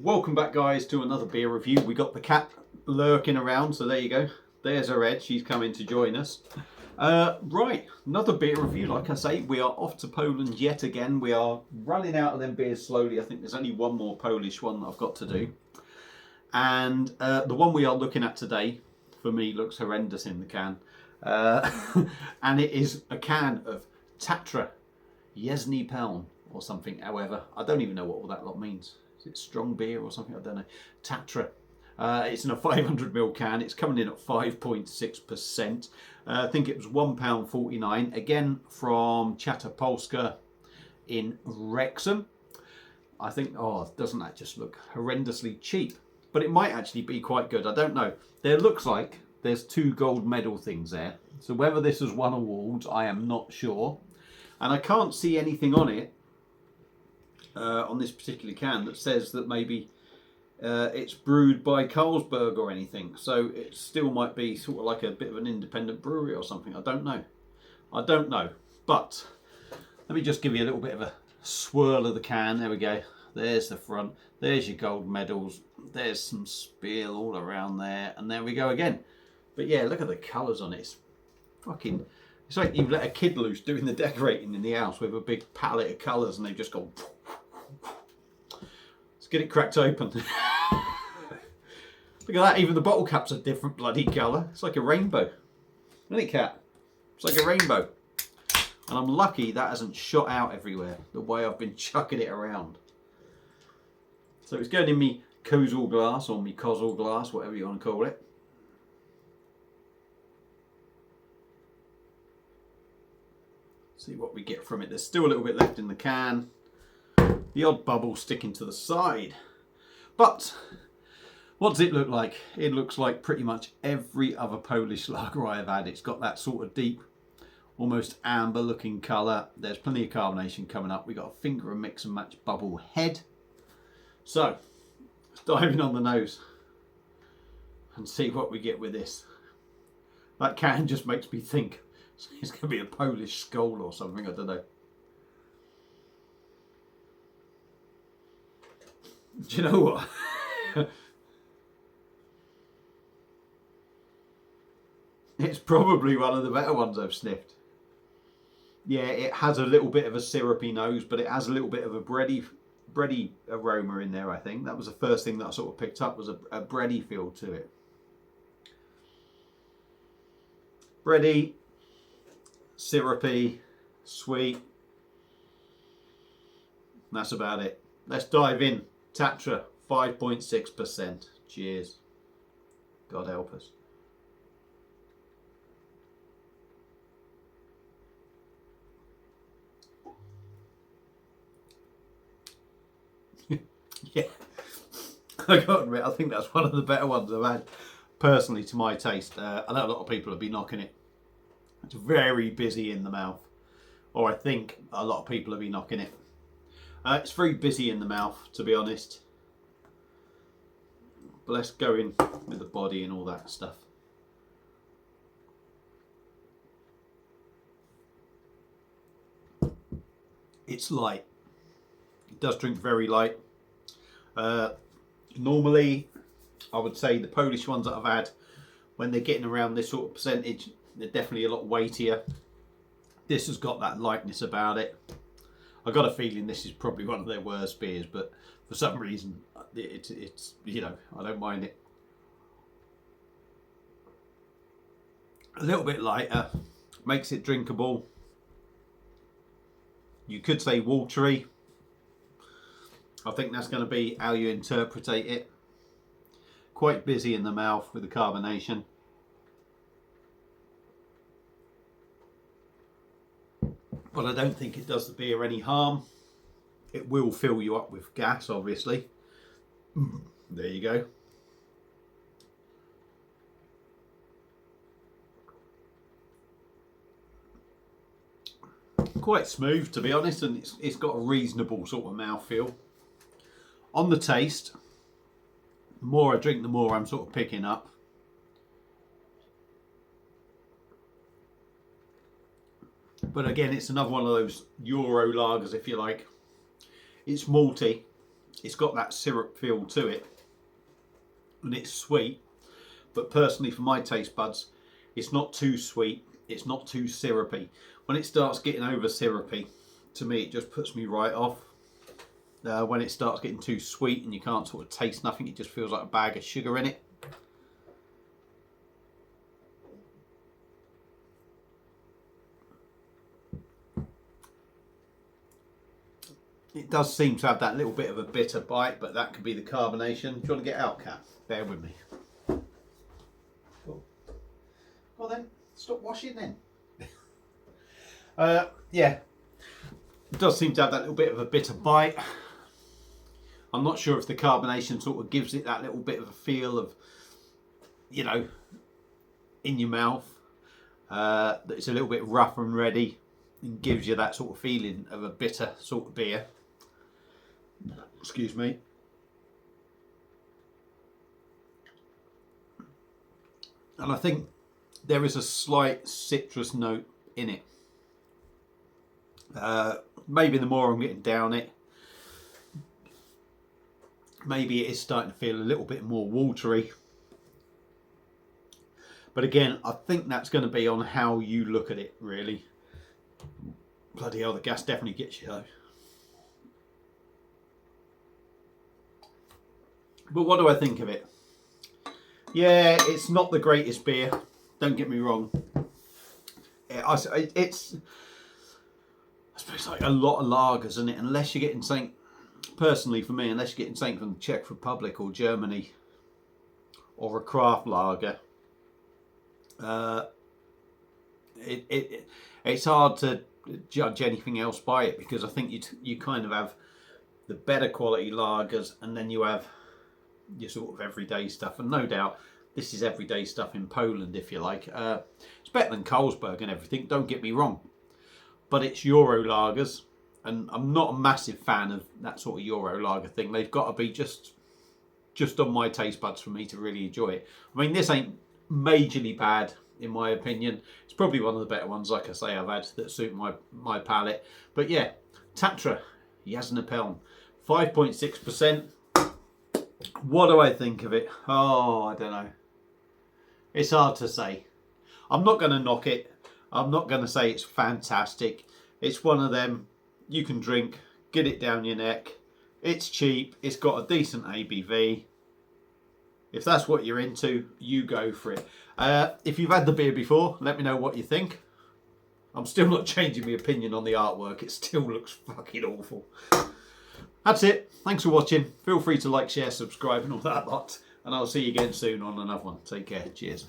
Welcome back, guys, to another beer review. We got the cat lurking around, so there you go. There's her head. She's coming to join us. Right, another beer review. Like I say, we are off to Poland yet again. We are running out of them beers slowly. I think there's only one more Polish one that I've got to do. And the one we are looking at today, for me, looks horrendous in the can. And it is a can of Tatra jasne pelne or something. However, I don't even know what all that lot means. Is it strong beer or something? I don't know. Tatra. It's in a 500ml can. It's coming in at 5.6%. I think it was £1.49. Again, from Tatra in Wrexham. I think, doesn't that just look horrendously cheap? But it might actually be quite good. I don't know. There looks like there's 2 gold medal things there. So whether this has won awards, I am not sure. And I can't see anything on it, on this particular can, that says that maybe it's brewed by Carlsberg or anything. So it still might be sort of like a bit of an independent brewery or something. I don't know. I don't know. But let me just give you a little bit of a swirl of the can. There we go. There's the front. There's your gold medals. There's some spiel all around there. And there we go again. But yeah, look at the colours on it. It's fucking... It's like you've let a kid loose doing the decorating in the house with a big palette of colours and they've just gone... Let's get it cracked open. Look at that, even the bottle cap's a different bloody colour. It's like a rainbow. Isn't it, Cat? It's like a rainbow. And I'm lucky that hasn't shot out everywhere the way I've been chucking it around. So it's going in me Kozel glass or me Kozel glass, whatever you want to call it. See what we get from it. There's still a little bit left in the can. The odd bubble sticking to the side. But what does it look like? It looks like pretty much every other Polish lager I have had. It's got that sort of deep, almost amber looking colour. There's plenty of carbonation coming up. We've got a finger and mix and match bubble head. So let's dive in on the nose and see what we get with this. That can just makes me think it's going to be a Polish skull or something, I don't know. Do you know what? It's probably one of the better ones I've sniffed. Yeah, it has a little bit of a syrupy nose, but it has a little bit of a bready aroma in there, I think. That was the first thing that I sort of picked up, was a bready feel to it. Bready, syrupy, sweet. That's about it. Let's dive in. Tatra, 5.6%. Cheers. God help us. Yeah, I got to admit, I think that's one of the better ones I've had, personally, to my taste. I know a lot of people have been knocking it. It's very busy in the mouth, or I think a lot of people have been knocking it. It's very busy in the mouth, to be honest. But let's go in with the body and all that stuff. It's light. It does drink very light. Normally, I would say the Polish ones that I've had, when they're getting around this sort of percentage, they're definitely a lot weightier. This has got that lightness about it. I got a feeling this is probably one of their worst beers, but for some reason, it's you know, I don't mind it. A little bit lighter, makes it drinkable. You could say watery. I think that's going to be how you interpret it. Quite busy in the mouth with the carbonation. But I don't think it does the beer any harm. It will fill you up with gas, obviously. There you go. Quite smooth, to be honest, and it's got a reasonable sort of mouthfeel. On the taste, the more I drink, the more I'm sort of picking up. But again, it's another one of those Euro lagers, if you like. It's malty. It's got that syrup feel to it, and it's sweet. But personally, for my taste buds, it's not too sweet. It's not too syrupy. When it starts getting over syrupy, to me, it just puts me right off. When it starts getting too sweet and you can't sort of taste nothing, it just feels like a bag of sugar in it. It does seem to have that little bit of a bitter bite, but that could be the carbonation. Do you want to get out, Kat? Bear with me. Cool. Well then, stop washing then. Yeah, it does seem to have that little bit of a bitter bite. I'm not sure if the carbonation sort of gives it that little bit of a feel of, you know, in your mouth. That it's a little bit rough and ready and gives you that sort of feeling of a bitter sort of beer. Excuse me. And I think there is a slight citrus note in it. Maybe the more I'm getting down it, maybe it is starting to feel a little bit more watery. But again, I think that's going to be on how you look at it, really. Bloody hell, the gas definitely gets you though. But what do I think of it? Yeah, it's not the greatest beer. Don't get me wrong. I suppose like a lot of lagers, isn't it? Unless you're getting something, personally for me, unless you're getting something from the Czech Republic or Germany or a craft lager, it's hard to judge anything else by it, because I think you kind of have the better quality lagers, and then you have your sort of everyday stuff. And no doubt this is everyday stuff in Poland, if you like. It's better than Carlsberg and everything, don't get me wrong, but it's Euro lagers, and I'm not a massive fan of that sort of Euro lager thing. They've got to be just on my taste buds for me to really enjoy it. I mean, this ain't majorly bad in my opinion. It's probably one of the better ones, like I say, I've had that suit my palate. But yeah, Tatra Jasne pelne, 5.6%. What do I think of it? Oh, I don't know. It's hard to say. I'm not going to knock it. I'm not going to say it's fantastic. It's one of them you can drink, get it down your neck. It's cheap. It's got a decent ABV. If that's what you're into, you go for it. If you've had the beer before, let me know what you think. I'm still not changing my opinion on the artwork. It still looks fucking awful. That's it. Thanks for watching. Feel free to like, share, subscribe and all that lot. And I'll see you again soon on another one. Take care. Cheers.